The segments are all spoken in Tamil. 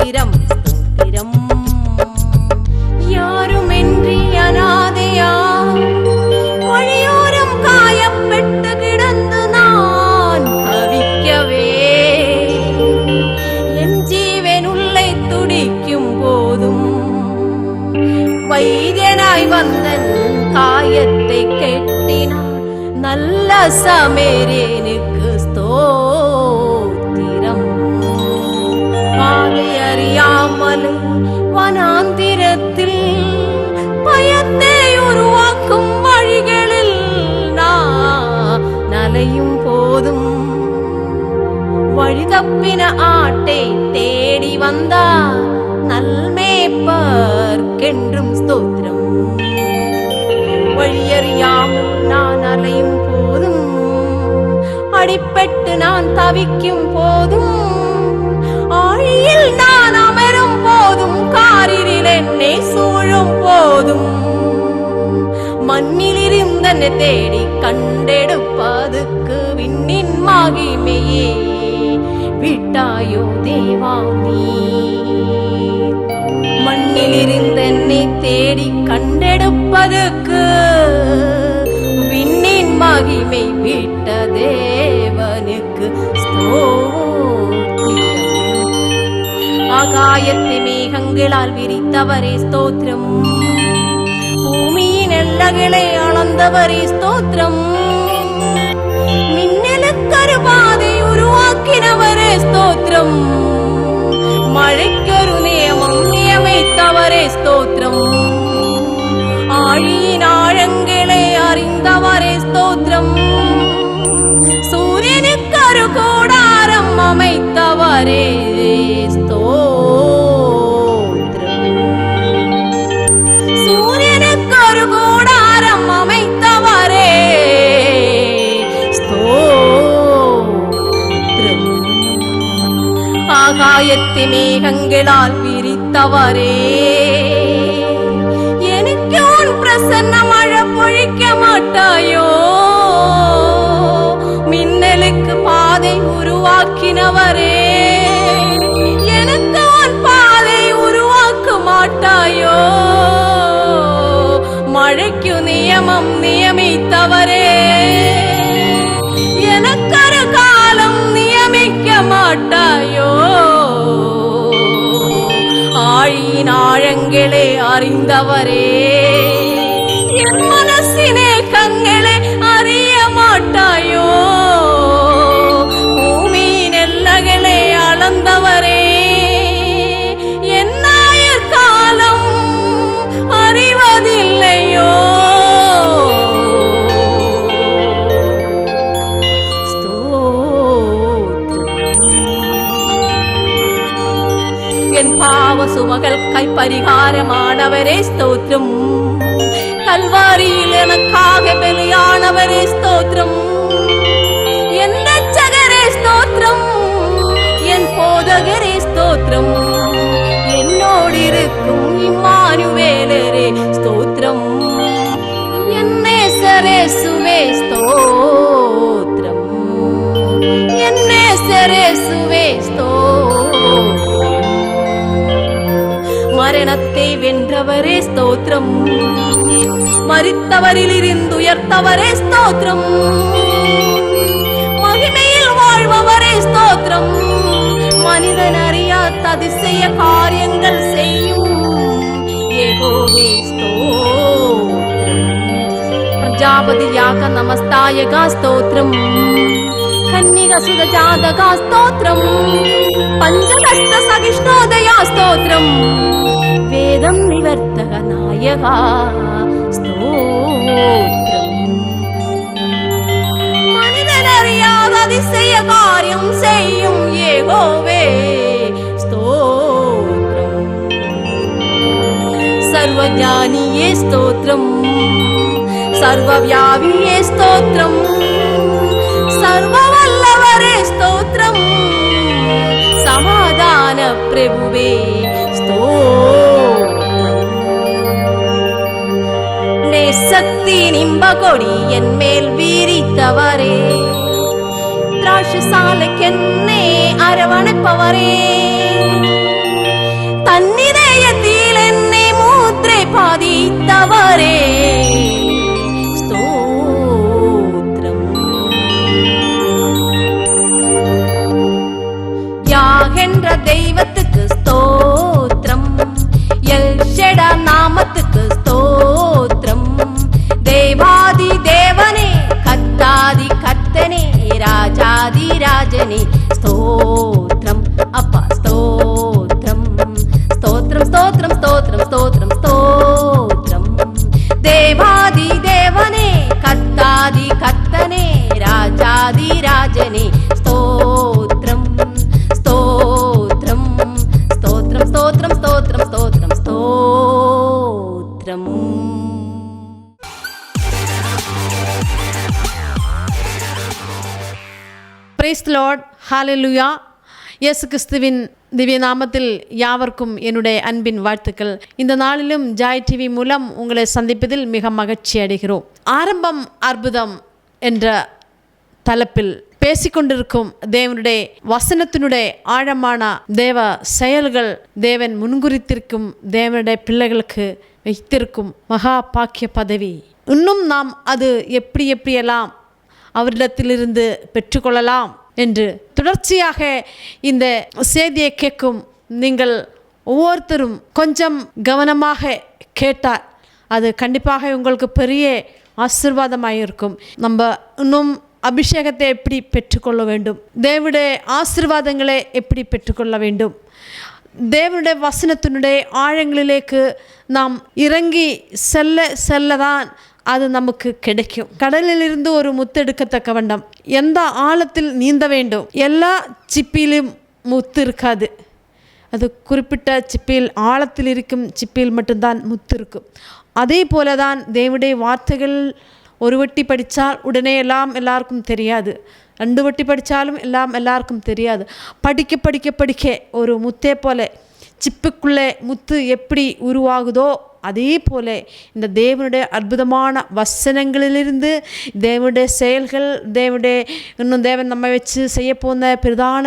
ஸ்தோத்திரம் ஸ்தோத்திரம். யாருமின்றி அனாதையா வழியோரம் காயப்பட்டு கிடந்து நான் தவிக்கவே, என் ஜீவன் உள்ளே துடிக்கும் போதும் வைத்தியனாய் வந்தன் காயத்தை கெட்டினான் நல்ல சமேரியனுக்கு ஸ்தோத்திரம். பாதை அறியாமல் வனாந்திரத்தில் பயத்தை உருவாக்கும் வழிகளில் நான் நலையும் போதும் வழி தப்பின ஆட்டை தேடி வந்தார் நல்மேய்ப்பர்க்கென்றும் ஸ்தோத்திரம். வழியறியாமல் நான் அலையும் போதும் அடிபட்டு நான் தவிக்கும் போதும் ஆழியில் நான் அமரும் போதும் காரில் என்னை சூழும் போதும் மண்ணில் இருந்தனை தேடி கண்டெடுப்பதுக்கு விண்ணின் மகிமையே விட்டாயோ தேவா நீ. மண்ணில் இருந்தனை தேடி கண்டெடுப்பதுக்கு விண்ணின் மகிமை விட்ட தேவனுக்கு ஸ்தோத்திரம். ஆகாயத்தை மேகங்களால் விரித்தவரே ஸ்தோத்திரம். பூமியின் எல்லைகளை அளந்தவரே ஸ்தோத்திரம். மின்னலுக்கொரு பாதை உருவாக்கினவரே ஸ்தோத்திரம். மழைக்கொரு நியமம் நியமித்தவரே ஸ்தோத்திரம். ஆழியின் ஆழங்களை அறிந்தவரே ஸ்தோத்திரம். சூரியனுக்கொரு கூடாரம் அமைத்தவரே ஸ்தோத்திரம். சூரியனுக்கொரு கூடாரம் அமைத்தவரே ஸ்தோத்திரம். ஆகாயத்தை மேகங்களால் விரித்தவரே எனக்கு உன் பிரசன்ன மழை பொழிக்க மாட்டாயோ. மின்னலுக்கு பாதை உருவாக்கினவரே எனக்கு உன் பாதை உருவாக்க மாட்டாயோ. மழைக்கு நியமம் நியமித்தவரே எனக்கொரு காலம் நியமிக்க மாட்டாயோ. ஆழியின் ஆழங்களே அறிந்தவரே என் மனசினே கங்களே அறிய மாட்டாயோ. பூமியின் எல்லைகளை அளந்தவரே என் ஆயுள் காலம் அறிவதில்லையோ. என் பாவ சுமகள் கை பரிகாரமானவரே ஸ்தோத்திரம். கல்வாரியில் எனக்காக பலியானவரே ஸ்தோத்திரம். என் ரட்சகரே ஸ்தோத்திரம். என் போதகரே ஸ்தோத்திரம். என்னோடு இருக்கும் இம்மானுவேலரே ஸ்தோத்திரம். என் நேசரேசுவே ஸ்தோத்திரம். என் நேசரேசுவே ஸ்தோத்திரம். மரணத்தை வென்றவரே ஸ்தோத்திரம். மரித்தவரில் இருந்து உயர்த்தவரே ஸ்தோத்திரம். மகிமையில் வாழ்பவரே ஸ்தோத்திரம். மனிதன் அறியாத அதிசய காரியங்கள் செய்யும் யெகோவே ஸ்தோத்திரம். பிரஜாபதியாக நமஸ்தாயகா ஸ்தோத்திரம். கன்னிக சுத ஜாதகா ஸ்தோத்திரம். பஞ்சகஸ்த சகிஷ்ணோதயா ஸ்தோத்திரம். வேதம் நிவர்த்தக நாயகா ஸ்தோத்திரம். மனிதன் அறியாத அதிசய காரியம் செய்யும் யெகோவே ஸ்தோத்திரம். சர்வஞானியே ஸ்தோத்திரம். சர்வவியாபியே ஸ்தோத்திரம். சர்வவல்லவரே ஸ்தோத்திரம். சமாதான பிரபுவே ஸ்தோத்திரம். நேசக்தி நிம்ப கொடி என் மேல் வீரித்தவரே. திராட்சசாலைக்கென்னே அரவணைப்பவரே. தன்னிதயத்தில் என்னை முத்திரை பதித்தவரே ஸ்தோத்திரம். யாகென்ற தெய்வத்துக்கு ஸ்தோத்திரம், எல்ஷடா நாமத்துக்கு ஸ்தோத்திரம். தேவாதி தேவனே, கத்தாதி கத்தனே, ராஜாதி ராஜனே ஸ்தோத்திரம். அப்பா ஸ்தோத்திரம், ஸ்தோத்திரம் ஸ்தோத்திரம் ஸ்தோத்திரம் ஸ்தோத்திரம் ஸ்தோத்திரம். தேவாதி தேவனே, கத்தாதி கத்தனே, ராஜாதி ராஜனே ஸ்தோத்திரம் ஸ்தோத்திரம் ஸ்தோத்திரம் ஸ்தோத்திரம் ஸ்தோத்திரம் ஸ்தோத்திரம் ஸ்தோத்திரம். பிரைஸ் தி லார்ட், ஹல்லேலூயா. இயேசு கிறிஸ்துவின் திவ்ய நாமத்தில் யாவர்க்கும் என்னுடைய அன்பின் வாழ்த்துக்கள். இந்த நாளிலும் ஜாய் டிவி மூலம் உங்களை சந்திப்பதில் மிக மகிழ்ச்சி அடைகிறோம். ஆரம்பம் அற்புதம் என்ற தலைப்பில் பேசிக்கொண்டிருக்கும் தேவனுடைய வசனத்தினுடைய ஆழமான தேவ செயல்கள், தேவன் முன்குறித்திருக்கும் தேவனுடைய பிள்ளைகளுக்கு வைத்திருக்கும் மகா பாக்கிய பதவி, இன்னும் நாம் அது எப்படியெல்லாம் அவரிடத்திலிருந்து பெற்றுக்கொள்ளலாம் என்று தொடர்ச்சியாக இந்த செய்தியை கேட்கும் நீங்கள் ஒவ்வொருத்தரும் கொஞ்சம் கவனமாக கேட்டால் அது கண்டிப்பாக உங்களுக்கு பெரிய ஆசீர்வாதமாக இருக்கும். நம்ம இன்னும் அபிஷேகத்தை எப்படி பெற்றுக்கொள்ள வேண்டும், தேவனுடைய ஆசீர்வாதங்களை எப்படி பெற்றுக்கொள்ள வேண்டும், தேவனுடைய வசனத்தினுடைய ஆழங்களிலேக்கு நாம் இறங்கி செல்லதான் அது நமக்கு கிடைக்கும். கடலிலிருந்து ஒரு முத்து எடுக்கத்தக்க வேண்டாம், எந்த ஆழத்தில் நீந்த வேண்டும். எல்லா சிப்பியிலும் முத்து இருக்காது, அது குறிப்பிட்ட சிப்பியில், ஆழத்தில் இருக்கும் சிப்பியில் மட்டும்தான் முத்து இருக்கும். அதே போல தான் தேவனுடைய வார்த்தைகள் ஒரு வட்டி படித்தால் உடனே எல்லாருக்கும் தெரியாது, 2 வட்டி படித்தாலும் எல்லாருக்கும் தெரியாது. படிக்க ஒரு முத்தே போல சிப்புக்குள்ளே முத்து எப்படி உருவாகுதோ அதே போல இந்த தேவனுடைய அற்புதமான வசனங்களிலிருந்து தேவனுடைய செயல்கள், இன்னும் தேவன் நம்ம வச்சு செய்ய போன பிரதான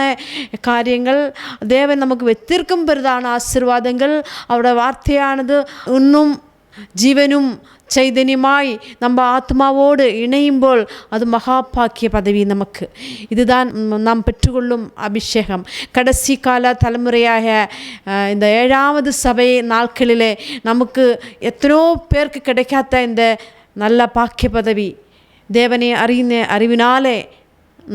காரியங்கள், தேவன் நமக்கு வைத்திருக்கும் பிரதான ஆசீர்வாதங்கள், அவருடைய வார்த்தையானது இன்னும் ஜீவனும் சைதன்யமாய் நம்ம ஆத்மாவோடு இணையும்போல் அது மகா பாக்கிய பதவி நமக்கு. இதுதான் நாம் பெற்றுக்கொள்ளும் அபிஷேகம். கடைசி கால தலைமுறையாக இந்த 7வது சபை நாட்களிலே நமக்கு எத்தனையோ பேருக்கு கிடைக்காத இந்த நல்ல பாக்கிய பதவி தேவனை அறிவினாலே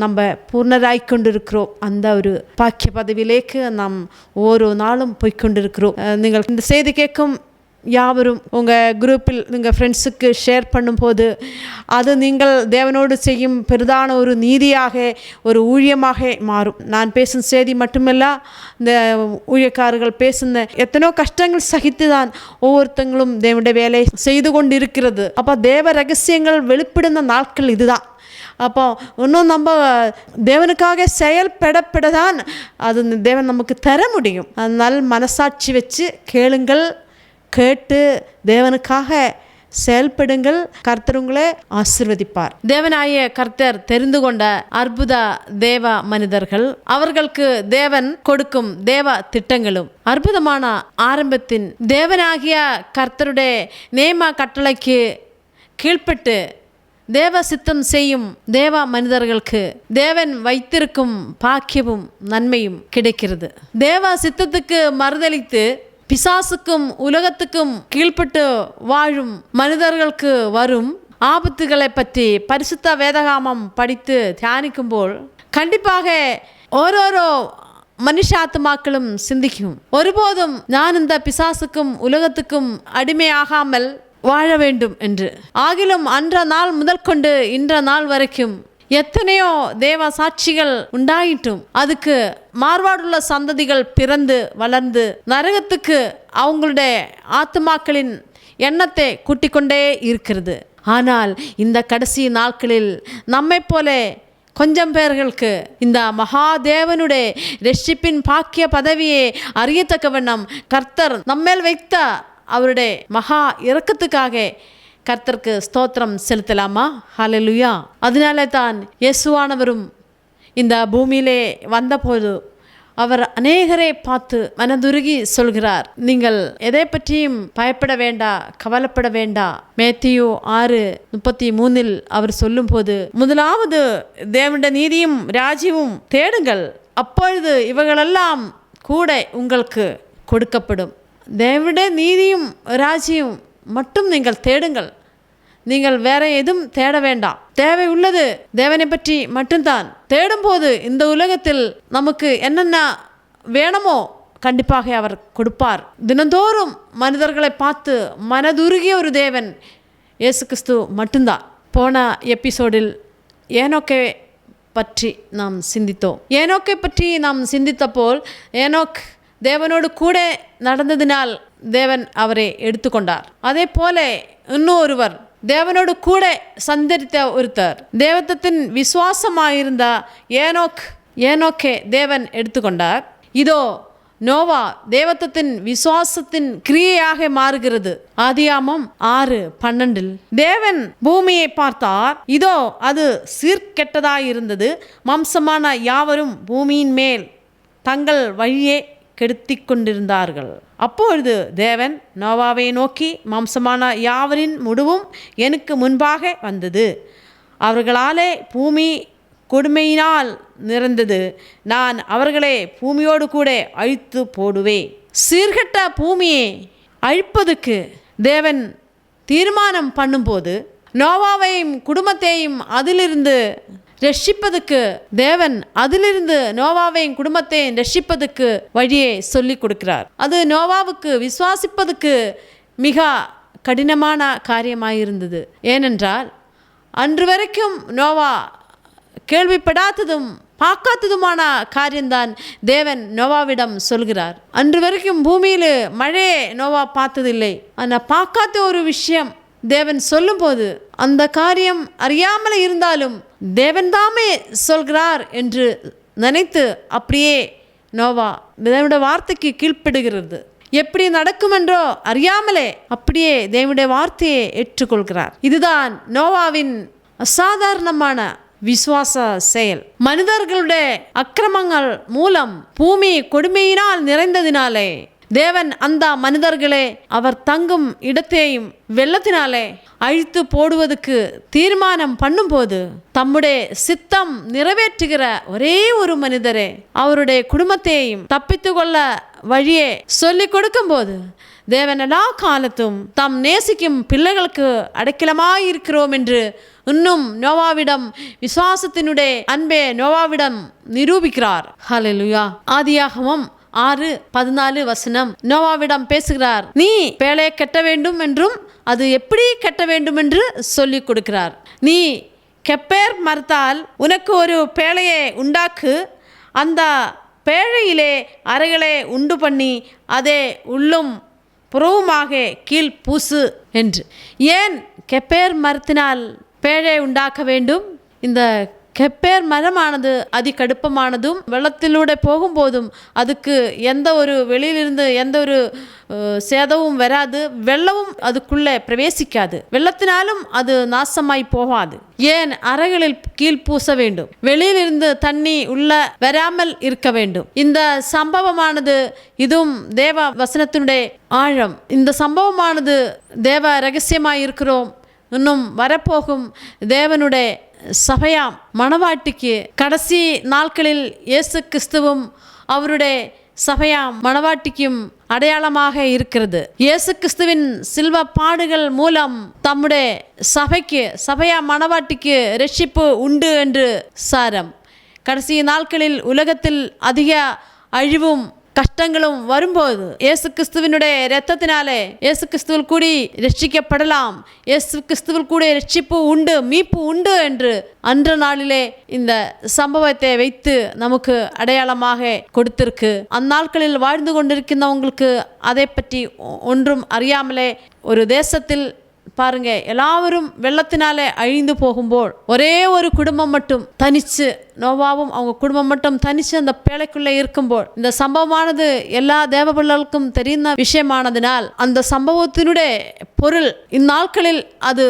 நம்ம பூர்ணராய் கொண்டிருக்கிறோம். அந்த ஒரு பாக்கிய பதவியிலேக்கு நாம் ஒவ்வொரு நாளும் போய்கொண்டிருக்கிறோம். நீங்கள் இந்த செய்தி கேட்கும் யாவரும் உங்கள் குரூப்பில் நீங்கள் ஃப்ரெண்ட்ஸுக்கு ஷேர் பண்ணும்போது அது நீங்கள் தேவனோடு செய்யும் பெரிதான ஒரு நீதியாக, ஒரு ஊழியமாக மாறும். நான் பேசும் செய்தி மட்டுமல்ல, இந்த ஊழியக்காரர்கள் பேசுன எத்தனோ கஷ்டங்கள் சகித்து தான் ஒவ்வொருத்தங்களும் தேவனுடைய வேலை செய்து கொண்டு இருக்கிறது. அப்போ தேவ ரகசியங்கள் வெளிப்படுந்த நாட்கள் இதுதான். அப்போ இன்னும் நம்ம தேவனுக்காக செயல்படதான் அது தேவன் நமக்கு தர முடியும். அதனால் மனசாட்சி வச்சு கேளுங்கள், கேட்டு தேவனுக்காக செயல்படுங்கள். கர்த்தர் உங்களை ஆசீர்வதிப்பார். தேவனாய கர்த்தர் தெரிந்து கொண்ட அற்புத தேவ மனிதர்கள், அவர்களுக்கு தேவன் கொடுக்கும் தேவ திட்டங்களும் அற்புதமான ஆரம்பத்தின் தேவனாகிய கர்த்தருடைய நேம கட்டளைக்கு கீழ்ப்பட்டு தேவ சித்தம் செய்யும் தேவ மனிதர்களுக்கு தேவன் வைத்திருக்கும் பாக்கியமும் நன்மையும் கிடைக்கிறது. தேவ சித்தத்துக்கு மறுதலித்து பிசாசுக்கும் உலகத்துக்கும் கீழ்ப்பட்டு வாழும் மனிதர்களுக்கு வரும் ஆபத்துகளை பற்றி பரிசுத்த வேதகாமம் படித்து தியானிக்கும்போது கண்டிப்பாக ஓரோரோ மனுஷாத்மாக்களும் சிந்திக்கும், ஒருபோதும் நான் இந்த பிசாசுக்கும் உலகத்துக்கும் அடிமையாகாமல் வாழ வேண்டும் என்று. ஆகிலும் அன்ற நாள் முதல் கொண்டு இன்ற நாள் வரைக்கும் எத்தனையோ தேவ சாட்சிகள் உண்டாயிட்டும் அதுக்கு மாறுபாடுள்ள சந்ததிகள் பிறந்து வளர்ந்து நரகத்துக்கு அவங்களுடைய ஆத்மாக்களின் எண்ணத்தை கூட்டிக் கொண்டே இருக்கிறது. ஆனால் இந்த கடைசி நாட்களில் நம்மை போல கொஞ்சம் பேர்களுக்கு இந்த மகாதேவனுடைய ரட்சிப்பின் பாக்கிய பதவியை அறியத்தக்க வண்ணம் கர்த்தர் நம்மேல் வைத்த அவருடைய மகா இரக்கத்துக்காக கர்த்தருக்கு ஸ்தோத்திரம் செலுத்தலாமா? ஹல்லேலூயா. அதனால தான் இயேசுவானவரும் இந்த பூமியிலே வந்தபோது அவர் அநேகரை பார்த்து மனதுருகி சொல்கிறார், நீங்கள் எதை பற்றியும் பயப்பட வேண்டாம், கவலைப்பட வேண்டாம். மேத்தியு 6:33 அவர் சொல்லும்போது, முதலாவது தேவனுடைய நீதியும் ராஜ்யமும் தேடுங்கள், அப்பொழுது இவைகளெல்லாம் கூட உங்களுக்கு கொடுக்கப்படும். தேவனுடைய நீதியும் ராஜ்யம் மட்டும் நீங்கள் தேடுங்கள். நீங்கள் வேற எதுவும் தேட வேண்டாம். தேவை உள்ளது தேவனை பற்றி மட்டும்தான். தேடும்போது இந்த உலகத்தில் நமக்கு என்னென்ன வேணுமோ கண்டிப்பாக அவர் கொடுப்பார். தினந்தோறும் மனிதர்களை பார்த்து மனதுருகிய ஒரு தேவன் இயேசு கிறிஸ்து மட்டும்தான். போன எபிசோடில் ஏனோக்கை பற்றி நாம் சிந்தித்தோம். ஏனோக்கை பற்றி நாம் சிந்தித்த போல், ஏனோக் தேவனோடு கூட நடந்ததினால் தேவன் அவரை எடுத்துக்கொண்டார். அதே போல இன்னும் ஒருவர் தேவனோடு கூட சந்தரித்த ஒருத்தர், தேவத்தின் விசுவாசமாயிருந்த ஏனோக்கே தேவன் எடுத்துக்கொண்டார். இதோ நோவா தேவத்தின் விசுவாசத்தின் கிரியையாக மாறுகிறது. ஆதியாமம் 6:12 தேவன் பூமியை பார்த்தார், இதோ அது சீர்கெட்டதாயிருந்தது, மாம்சமான யாவரும் பூமியின் மேல் தங்கள் வழியை கெடுத்தி கொண்டிருந்தார்கள். அப்பொழுது தேவன் நோவாவை நோக்கி, மாம்சமான யாவரின் முடிவும் எனக்கு முன்பாக வந்தது, அவர்களாலே பூமி கொடுமையினால் நிறைந்தது, நான் அவர்களை பூமியோடு கூட அழித்து போடுவேன். சீர்கெட்ட பூமியை அழிப்பதற்கு தேவன் தீர்மானம் பண்ணும்போது, நோவாவையும் குடும்பத்தையும் அதிலிருந்து ரட்சிப்பதுக்கு தேவன் அதிலிருந்து நோவாவையும் குடும்பத்தையும் ரட்சிப்பதுக்கு வழியை சொல்லி கொடுக்கிறார். அது நோவாவுக்கு விசுவாசிப்பதுக்கு மிக கடினமான காரியமாயிருந்தது. ஏனென்றால் அன்று வரைக்கும் நோவா கேள்விப்படாததும் பார்க்காததுமான காரியம்தான் தேவன் நோவாவிடம் சொல்கிறார். அன்று வரைக்கும் பூமியில் மழையே நோவா பார்த்ததில்லை. ஆனால் பார்க்காத ஒரு விஷயம் தேவன் சொல்லும்போது, அந்த காரியம் அறியாமல் இருந்தாலும் தேவன் தாமே சொல்கிறார் என்று நினைத்து அப்படியே நோவா தேவனுடைய வார்த்தைக்கு கீழ்ப்படுகிறது. எப்படி நடக்கும் என்றோ அறியாமலே அப்படியே தேவனுடைய வார்த்தையை ஏற்றுக்கொள்கிறார். இதுதான் நோவாவின் அசாதாரணமான விசுவாச செயல். மனிதர்களுடைய அக்கிரமங்கள் மூலம் பூமி கொடுமையினால் நிறைந்ததினாலே தேவன் அந்த மனிதர்களே அவர் தங்கும் இடத்தையும் வெள்ளத்தினாலே அழித்து போடுவதற்கு தீர்மானம் பண்ணும்போது, தம்முடைய சித்தம் நிறைவேற்றுகிற ஒரே ஒரு மனிதரே அவருடைய குடும்பத்தையும் தப்பித்து கொள்ள வழியே சொல்லிக் கொடுக்கும்போது, தேவன் எல்லா காலத்தும் தாம் நேசிக்கும் பிள்ளைகளுக்கு அடைக்கலமாயிருக்கிறோம் என்று இன்னும் நோவாவிடம் விசுவாசத்தினுடைய அன்பே நோவாவிடம் நிரூபிக்கிறார். ஹல்லேலூயா. ஆதியாகமம் 6:14 நோவாவிடம் பேசுகிறார். நீ பேழையை கட்ட வேண்டும் என்றும் அது எப்படி கட்ட வேண்டும் என்று சொல்லிக் கொடுக்கிறார். நீ கெப்பேர் மரத்தால் உனக்கு ஒரு பேழையை உண்டாக்கு, அந்த பேழையிலே அறைகளை உண்டு பண்ணி அதை உள்ளும் புறவுமாக கீழ் பூசு என்று. ஏன் கெப்பேர் மரத்தினால் பேழை உண்டாக்க வேண்டும்? இந்த கெப்பேர் மரமானது அதிகடுப்பமானதும் வெள்ளத்திலூടെ போகும்போதும் அதுக்கு எந்த ஒரு வெளியிலிருந்து எந்த ஒரு சேதமும் வராது, வெள்ளமும் அதுக்குள்ளே பிரவேசிக்காது, வெள்ளத்தினாலும் அது நாசமாய் போகாது. ஏன் அறைகளில் கீழ் பூச வேண்டும்? வெளியிலிருந்து தண்ணி உள்ள வராமல் இருக்க வேண்டும். இந்த சம்பவமானது இதுவும் தேவ வசனத்தினுடைய ஆழம். இந்த சம்பவமானது தேவ ரகசியமாய் இருக்கிறோம். இன்னும் வரப்போகும் தேவனுடைய சபையாம் மணவாட்டிக்கு கடைசி நாட்களில் இயேசு கிறிஸ்துவும் அவருடைய சபையாம் மணவாட்டிக்கும் அடையாளமாக இருக்கிறது. இயேசு கிறிஸ்துவின் சிலுவை பாடுகள் மூலம் தம்முடைய சபையாம் மணவாட்டிக்கு ரட்சிப்பு உண்டு என்று சாரம். கடைசி நாட்களில் உலகத்தில் அதிக அழிவும் கஷ்டங்களும் வரும்போது இயேசு கிறிஸ்துவினுடைய இரத்தத்தினாலே இயேசு கிறிஸ்துவில் கூடி ரட்சிக்கப்படலாம், இயேசு கிறிஸ்துவில் கூட ரட்சிப்பு உண்டு, மீட்பு உண்டு என்று அன்ற நாளிலே இந்த சம்பவத்தை வைத்து நமக்கு அடையாளமாக கொடுத்திருக்கு. அந்நாட்களில் வாழ்ந்து கொண்டிருக்கின்றவங்களுக்கு அதை பற்றி ஒன்றும் அறியாமலே ஒரு தேசத்தில் பாருங்க, எல்லாரும் வெள்ளத்தினாலே அழிந்து போகும்போது ஒரே ஒரு குடும்பம் மட்டும் தனிச்சு, நோவாவும் அவங்க குடும்பம் மட்டும் தனிச்சு அந்த பேழைக்குள்ளே இருக்கும்போது, இந்த சம்பவமானது எல்லா தேவபிள்ளைகளுக்கும் தெரிந்த விஷயமானதினால் அந்த சம்பவத்தினுடைய பொருள் இந்நாட்களில் அது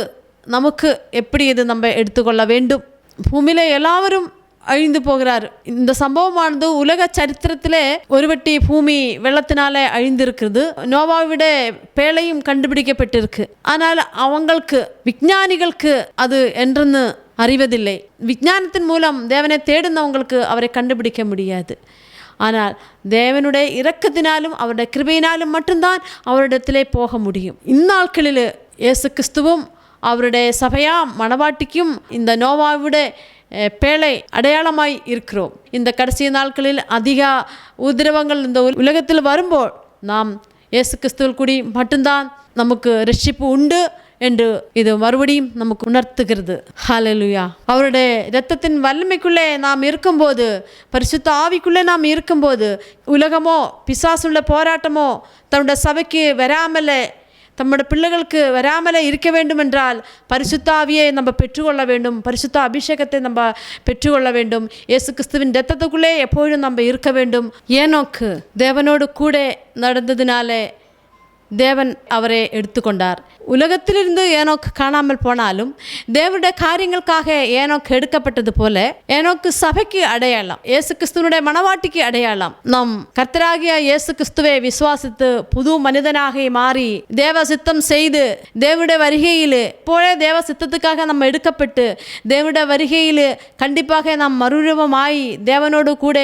நமக்கு எப்படி இது நம்ம எடுத்துக்கொள்ள வேண்டும்? பூமியில எல்லாரும் அழிந்து போகிறார். இந்த சம்பவமானது உலக சரித்திரத்திலே ஒருவட்டி பூமி வெள்ளத்தினாலே அழிந்திருக்கிறது. நோவாவிட பேழையும் கண்டுபிடிக்கப்பட்டிருக்கு. ஆனால் அவங்களுக்கு விஞ்ஞானிகளுக்கு அது என்றென்னு அறிவதில்லை. விஞ்ஞானத்தின் மூலம் தேவனை தேடுனவங்களுக்கு அவரை கண்டுபிடிக்க முடியாது. ஆனால் தேவனுடைய இரக்கத்தினாலும் அவருடைய கிருபையினாலும் மட்டும்தான் அவரிடத்திலே போக முடியும். இந்நாட்களில் இயேசு கிறிஸ்துவும் அவருடைய சபையாம் மணவாட்டிக்கும் இந்த நோவாவுடைய பேழை அடையாளமாய் இருக்கிறோம். இந்த கடைசி நாட்களில் அதிக உதிரவங்கள் இந்த உலகத்தில் வரும்போது நாம் இயேசு கிறிஸ்துவில் கூடி மட்டும்தான் நமக்கு ரட்சிப்பு உண்டு என்று இது மறுபடியும் நமக்கு உணர்த்துகிறது. ஹல்லேலூயா. அவருடைய இரத்தத்தின் வல்லமைக்குள்ளே நாம் இருக்கும்போது, பரிசுத்த ஆவிக்குள்ளே நாம் இருக்கும்போது, உலகமோ பிசாசுள்ள போராட்டமோ தன்னுடைய சபைக்கு வராமலே, நம்முடைய பிள்ளைகளுக்கு வராமலே இருக்க வேண்டும் என்றால் பரிசுத்த ஆவியை நம்ம பெற்றுக்கொள்ள வேண்டும். பரிசுத்த அபிஷேகத்தை நம்ம பெற்றுக்கொள்ள வேண்டும். இயேசு கிறிஸ்துவின் இரத்தத்துக்குள்ளே எப்பொழுதும் நம்ம இருக்க வேண்டும். ஏனோக்கு தேவனோடு கூட நடந்ததினாலே தேவன் அவரை எடுத்துக்கொண்டார். உலகத்திலிருந்து ஏனோக்கு காணாமல் போனாலும் தேவனுடைய காரியங்களுக்காக ஏனோக்கு எடுக்கப்பட்டது போல ஏனோக்கு சபைக்கு அடையாளம், இயேசு கிறிஸ்துவனுடைய மணவாட்டிக்கு அடையாளம். நம் கர்த்தராகிய இயேசு கிறிஸ்துவை விசுவாசித்து புது மனிதனாக மாறி தேவ சித்தம் செய்து தேவனுடைய வருகையில் போலே தேவ சித்தத்துக்காக நம்ம எடுக்கப்பட்டு தேவனுடைய வருகையில் கண்டிப்பாக நாம் மறுரூபமாய் தேவனோடு கூட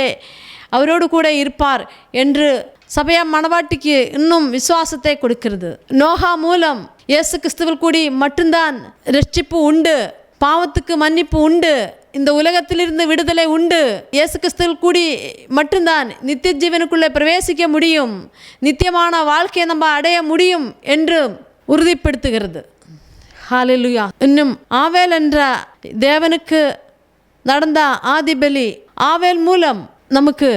அவரோடு கூட இருப்பார் என்று சபையா மணவாட்டிக்கு இன்னும் விசுவாசத்தை கொடுக்கிறது. நோகா மூலம் இயேசு கிறிஸ்துவில் கூடி மட்டும்தான் ரட்சிப்பு உண்டு, பாவத்துக்கு மன்னிப்பு உண்டு, இந்த உலகத்திலிருந்து விடுதலை உண்டு. இயேசு கிறிஸ்துவில் கூடி மட்டும்தான் நித்திய ஜீவனுக்குள்ளே பிரவேசிக்க முடியும், நித்தியமான வாழ்க்கையை நம்ம அடைய முடியும் என்று உறுதிப்படுத்துகிறது. ஹல்லேலூயா. இன்னும் ஆவேல் என்ற தேவனுக்கு நடந்த ஆதிபலி, ஆவேல் மூலம் நமக்கு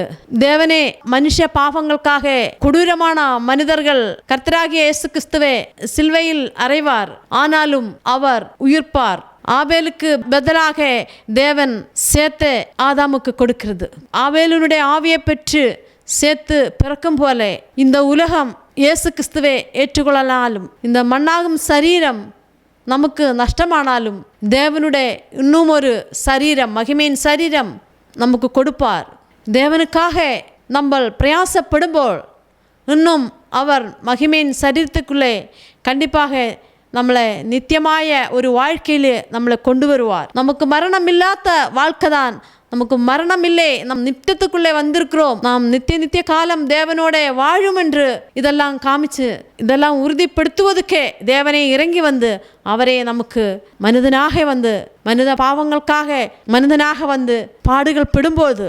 தேவனே மனுஷ பாவங்களுக்காக கொடூரமான மனிதர்கள் கர்த்தராகிய இயேசு கிறிஸ்துவை சிலுவையில் அறைவார், ஆனாலும் அவர் உயிர்ப்பார். ஆபேலுக்கு பதிலாக தேவன் சேத்தை ஆதாமுக்கு கொடுக்கிறது. ஆபேலுடைய ஆவியை பெற்று சேர்த்து பிறக்கும் போல இந்த உலகம் இயேசு கிறிஸ்துவை ஏற்றுக்கொள்ளலாலும் இந்த மண்ணாகும் சரீரம் நமக்கு நஷ்டமானாலும் தேவனுடைய இன்னும் ஒரு சரீரம், மகிமையின் சரீரம் நமக்கு கொடுப்பார். தேவனுக்காக நம்ம பிரயாசப்படும்போது இன்னும் அவர் மகிமையின் சரீரத்துக்குள்ளே கண்டிப்பாக நம்மளை நித்தியமாய ஒரு வாழ்க்கையில் நம்மளை கொண்டு வருவார். நமக்கு மரணம் இல்லாத வாழ்க்கை தான், நமக்கு மரணம் இல்லை, நம் நித்தியத்துக்குள்ளே வந்திருக்கிறோம், நாம் நித்திய காலம் தேவனோட வாழும் என்று இதெல்லாம் காமிச்சு இதெல்லாம் உறுதிப்படுத்துவதுக்கே தேவனே இறங்கி வந்து அவரே நமக்கு மனிதனாக வந்து மனித பாவங்களுக்காக மனிதனாக வந்து பாடுகள் படும்போது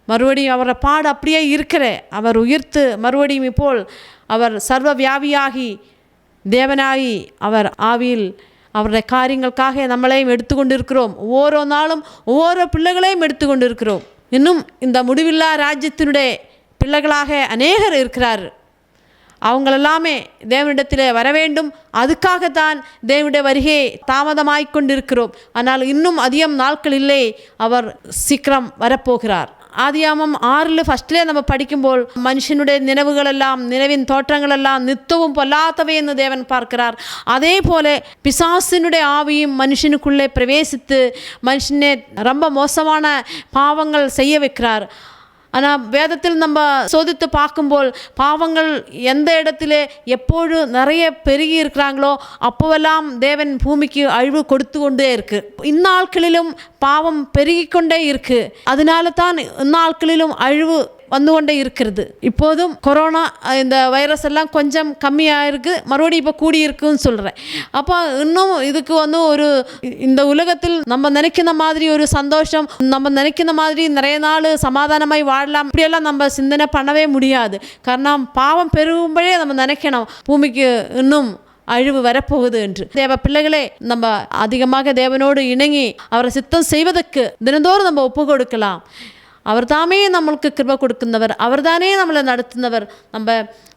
மறுபடியும் அவரை பாடு அப்படியே இருக்கிற அவர் உயிர்த்து மறுபடியும் இப்போல் அவர் சர்வ வியாபியாகி தேவனாகி அவர் ஆவியில் அவருடைய காரியங்களுக்காக நம்மளையும் எடுத்துக்கொண்டு இருக்கிறோம். ஒவ்வொரு நாளும் ஒவ்வொரு பிள்ளைகளையும் எடுத்துக்கொண்டு இருக்கிறோம். இன்னும் இந்த முடிவில்லா ராஜ்யத்தினுடைய பிள்ளைகளாக அநேகர் இருக்கிறார். அவங்களெல்லாமே தேவனிடத்தில் வர வேண்டும். அதுக்காகத்தான் தேவனுடைய வருகையை தாமதமாய் கொண்டிருக்கிறோம். ஆனால் இன்னும் அதிகம் நாட்கள் இல்லை, அவர் சீக்கிரம் வரப்போகிறார். ஆதியாமம் 6 ஃபர்ஸ்ட்லேயே நம்ம படிக்கும்போது மனுஷனுடைய நினைவுகளெல்லாம் நினைவின் தோற்றங்களெல்லாம் நித்தவும் பொல்லாதவை என்று தேவன் பார்க்கிறார். அதே போல பிசாசினுடைய ஆவியும் மனுஷனுக்குள்ளே பிரவேசித்து மனுஷனே ரொம்ப மோசமான பாவங்கள் செய்ய வைக்கிறார். ஆனால் வேதத்தில் நம்ம சோதித்து பார்க்கும்போது பாவங்கள் எந்த இடத்துல எப்போது நிறைய பெருகி இருக்கிறாங்களோ அப்போவெல்லாம் தேவன் பூமிக்கு அழிவு கொடுத்து கொண்டே இருக்குது. இந்நாட்களிலும் பாவம் பெருகி கொண்டே இருக்குது. அதனால தான் இந்நாட்களிலும் அழிவு வந்து கொண்டே இருக்கிறது. இப்போதும் கொரோனா இந்த வைரஸ் எல்லாம் கொஞ்சம் கம்மியாக இருக்குது, மறுபடியும் இப்போ கூடி இருக்குன்னு சொல்கிறேன். அப்போ இன்னும் இதுக்கு வந்து ஒரு இந்த உலகத்தில் நம்ம நினைக்கிற மாதிரி ஒரு சந்தோஷம், நம்ம நினைக்கிற மாதிரி நிறைய நாள் சமாதானமாய் வாழலாம் இப்படியெல்லாம் நம்ம சிந்தனை பண்ணவே முடியாது. காரணம் பாவம் பெருகும்போதே நம்ம நினைக்கணும் பூமிக்கு இன்னும் அழிவு வரப்போகுது என்று. தேவ பிள்ளைகளே, நம்ம அதிகமாக தேவனோடு இணங்கி அவரை சித்தம் செய்வதற்கு தினந்தோறும் நம்ம ஒப்பு கொடுக்கலாம். அவர் தாமே நம்மளுக்கு கிருபை கொடுക്കുന്നவர், அவர் தானே நம்மளை நடத்துனவர். நம்ம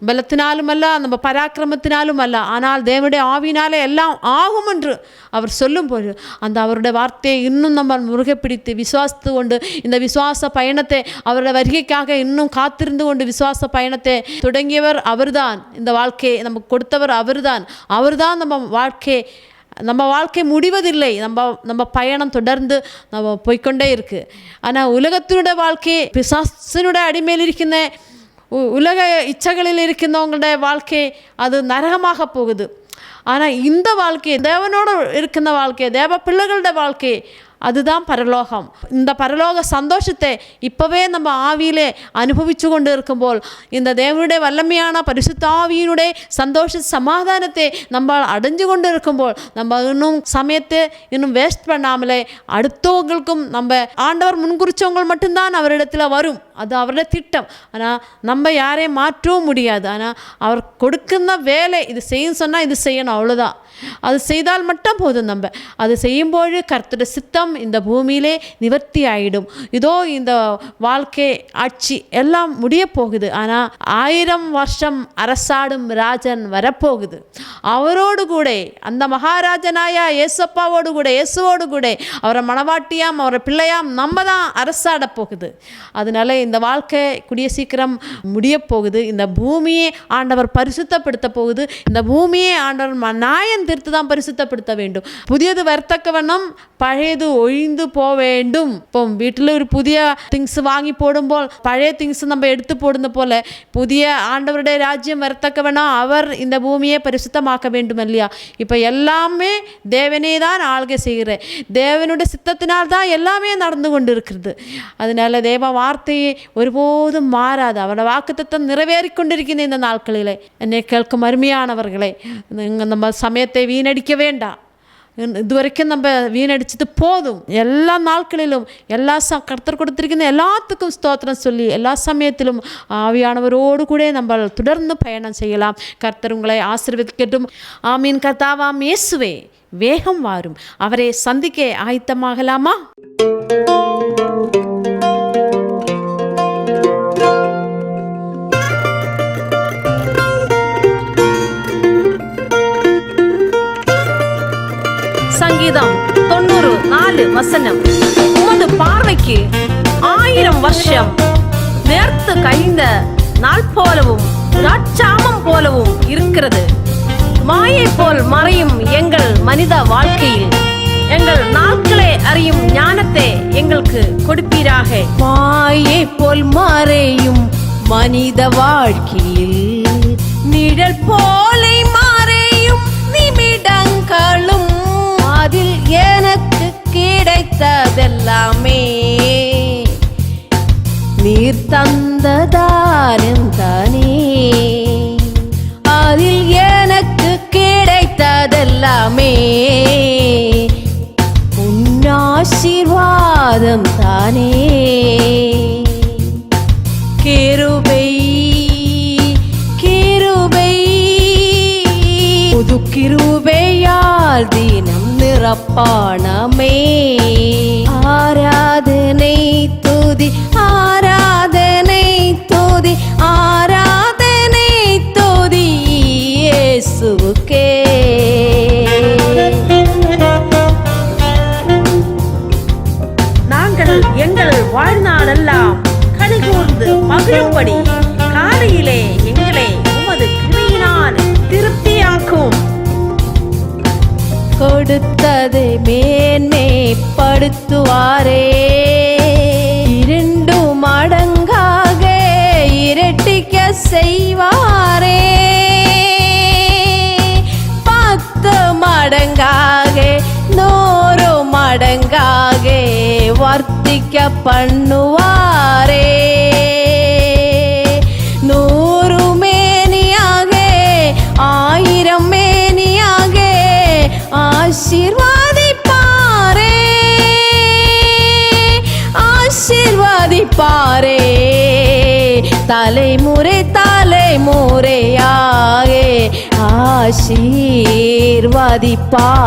பலத்தினாலும் அல்ல, நம்ம பராக்கிரமத்தினாலும் அல்ல, ஆனால் தேவனுடைய ஆவியினாலே எல்லாம் ஆகும் என்று அவர் சொல்லும்போது அந்த அவருடைய வார்த்தையை இன்னும் நம்ம முருகை பிடித்து விசுவாசித்து கொண்டு இந்த விசுவாச பயணத்தை அவருடைய வருகைக்காக இன்னும் காத்திருந்து கொண்டு விசுவாச பயணத்தை தொடங்கியவர் அவர்தான். இந்த வாழ்க்கையை நமக்கு கொடுத்தவர் அவர்தான். அவர்தான் நம்ம வாழ்க்கை நம்ம வாழ்க்கை முடிவதில்லை. நம்ம பயணம் தொடர்ந்து நம்ம போய்கொண்டே இருக்கு. ஆனால் உலகத்தினுடைய வாழ்க்கை, பிசாசினுடைய அடிமையில் இருக்கின்ற உலக இச்சைகளில் இருக்கின்றவங்களுடைய வாழ்க்கை அது நரகமாக போகுது. ஆனால் இந்த வாழ்க்கை, தேவனோடு இருக்கின்ற வாழ்க்கை, தேவ பிள்ளைகளுடைய வாழ்க்கை, அதுதான் பரலோகம். இந்த பரலோக சந்தோஷத்தை இப்போவே நம்ம ஆவியிலே அனுபவித்து கொண்டு இருக்கும்போது, இந்த தேவனுடைய வல்லமையான பரிசுத்த ஆவியினுடைய சந்தோஷ சமாதானத்தை நம்ம அடைஞ்சு கொண்டு இருக்கும்போது, நம்ம இன்னும் சமயத்தை இன்னும் வேஸ்ட் பண்ணாமலே அடுத்தவங்களுக்கும், நம்ம ஆண்டவர் முன்குறிச்சவங்க மட்டும்தான் அவரிடத்தில் வரும், அது அவருடைய திட்டம். ஆனால் நம்ம யாரையும் மாற்றவும் முடியாது. ஆனால் அவர் கொடுക്കുന്ന வேலை, இது செய்யணும் சொன்னால் இது செய்யணும், அவ்வளோதான். அது செய்தால் மட்டும் போதும். நம்ம அது செய்யும்போது கர்த்தருடைய சித்தம் இந்த பூமியிலே நிவர்த்தி ஆகிடும். இதோ இந்த வாழ்க்கை ஆட்சி எல்லாம் முடிய போகுது. ஆனால் 1000 வருஷம் அரசாடும் ராஜன் வரப்போகுது. அவரோடு கூட, அந்த மகாராஜனாயா இயேசப்பாவோடு கூட, இயேசுவோடு கூட, அவரை மனவாட்டியாம், அவரை பிள்ளையாம் நம்ம தான் அரசாட போகுது. அதனால இந்த வாழ்க்கை கூடிய சீக்கிரம் முடிய போகுது. இந்த பூமியை ஆண்டவர் பரிசுத்தப்படுத்த போகுது. இந்த பூமியை ஆண்டவர் நியாயம் தீர்த்து தான் பரிசுத்தப்படுத்த வேண்டும். புதியது வரத்தக்க வண்ணம் பழையது ஒழிந்து போக வேண்டும். இப்போ வீட்டில் ஒரு புதிய திங்ஸ் வாங்கி போடும்போல் பழைய திங்ஸ் நம்ம எடுத்து போடுந்த போல புதிய ஆண்டவருடைய ராஜ்யம் வரத்தக்க வேணாம், அவர் இந்த பூமியை பரிசுத்தமாக்க வேண்டும் இல்லையா? இப்போ எல்லாமே தேவனே தான் ஆள்கை செய்கிற, தேவனுடைய சித்தத்தினால் தான் எல்லாமே நடந்து கொண்டு இருக்கிறது. அதனால தேவ வார்த்தையை ஒருபோதும் மாறாது. அவரோட வாக்குத்தத்தம் நிறைவேறி கொண்டிருக்கின்ற இந்த நாட்களிலே என்னை கேட்கும் அருமையானவர்களே, நம்ம சமயத்தை வீணடிக்க வேண்டாம். இதுவரைக்கும் நம்ம வீணடிச்சது போதும். எல்லா நாட்களிலும் கர்த்தர் கொடுத்திருக்கின்ற எல்லாத்துக்கும் ஸ்தோத்திரம் சொல்லி எல்லா சமயத்திலும் ஆவியானவரோடு கூட நம்ம தொடர்ந்து பயணம் செய்யலாம். கர்த்தர் உங்களை ஆசீர்வதிக்கட்டும். ஆமீன். கர்த்தாவாம் இயேசுவே வேகம் வாரும். அவரை சந்திக்க ஆயத்தமாகலாமா? சங்கீதம் 90:4 உமது பார்வைக்கு 1000 வருஷம் நேர்த்து கழிந்த நாள் போலவும் ராட்சாமம் போலவும் இருக்கிறது. மாயை போல் மறையும் எங்கள் மனித வாழ்க்கையில் எங்கள் நாட்களை அறியும் ஞானத்தை எங்களுக்கு கொடுப்பீராக. மாயை போல் மறையும் மனித வாழ்க்கையில் நிழல் போலை மறையும் நிமிடங்களும் அதில் எனக்கு கிடைத்ததெல்லாமே நீர் தந்ததானம் தானே. அதில் எனக்கு கிடைத்ததெல்லாமே உன் ஆசீர்வாதம் தானே. கிருபை கிருபை புது கிருபையால் தினம் நிரப்பானமே. ஆராதனை துதி ஆராதனை துதி ஆராதனை துதி இயேசுவுக்கே. நாங்கள் எங்கள் வாழ்நாளெல்லாம் கனிகூர்ந்து மகிழும்படி காலையிலே எங்களை உமது கிருபையினால் திருப்தியாக்கும். கொடுத்ததை மேன்மைப்படுத்துவாரே 2 மடங்காக இரட்டிக்க செய்வாரே. 10 மடங்காக 100 மடங்காக வர்த்திக்க பண்ணுவாரே. 100 மேனியாக 1000 மேனியாக ஆசீர்வாதிப்பாரே ஆசீர்வாதிப்பாரே. தலைமுறை தலைமுறையாக ஆசீர்வாதிப்பாரே.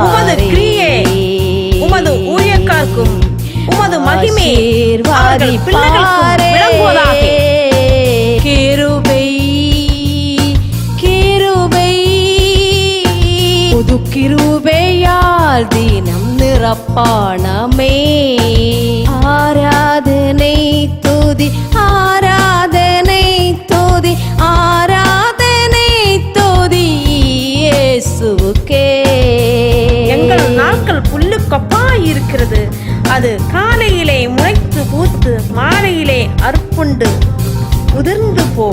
உமது கிரியை உமது ஊழியக்காருக்கும் உமது மகிமை அவர்கள் பிள்ளைகளுக்கும் விளங்குவதாக. கிருபை கிருபை புது கிருபையால் தினம் நிரப்பானமே. ஆராதனை துதி ஆராதனை துதி ஆராதனை துதி இயேசுவுக்கே. இருக்கிறது. அது காலையிலே முளைத்து பூத்து மாலையிலே அறுப்புண்டு உதிர்ந்து போ.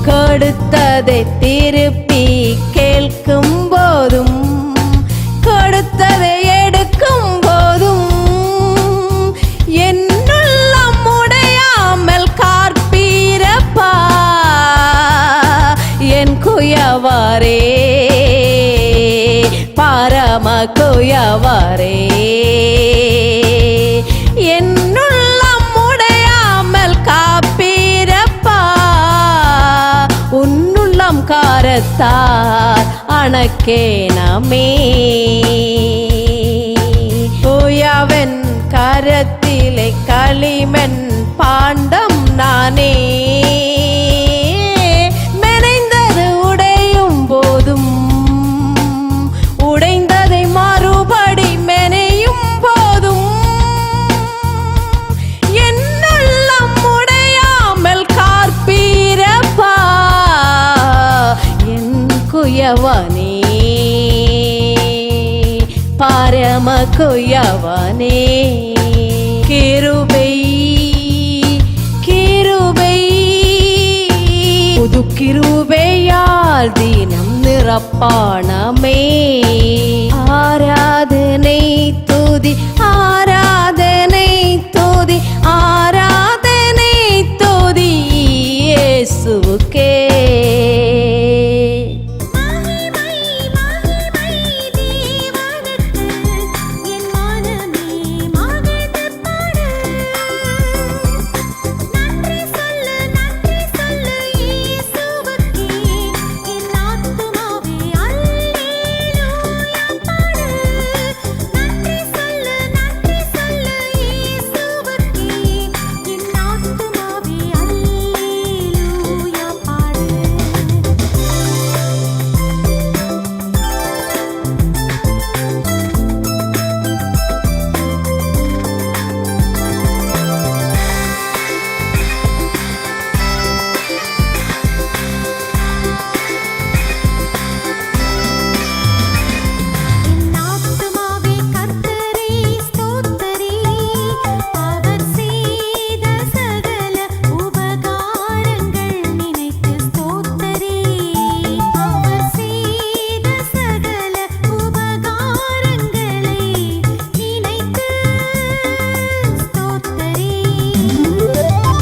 கொடுத்ததை திருப்பி கேட்கும் போதும் கொடுத்ததை எடுக்கும் போதும் என்னுள்ளம் உடையாமல் காப்பீரப்பா என் குயவரே பரம குயவரே. என்னுள்ளம் உடையாமல் காப்பீரப்பா உன்னுள்ளம் காரத்தார் அணக்கேனமே. குயவன் கரத்திலே களிமண் பாண்டம் நானே. மெனைந்தது உடையும் போதும் உடைந்ததை மறுபடி மெனையும் போதும் என்னுள்ளம் உடையாமல் காப்பீரப்பா என் குயவனே பரம குயவனே. கிருபை கிருபை புது கிருபையால் தினம் நிரப்பானமே.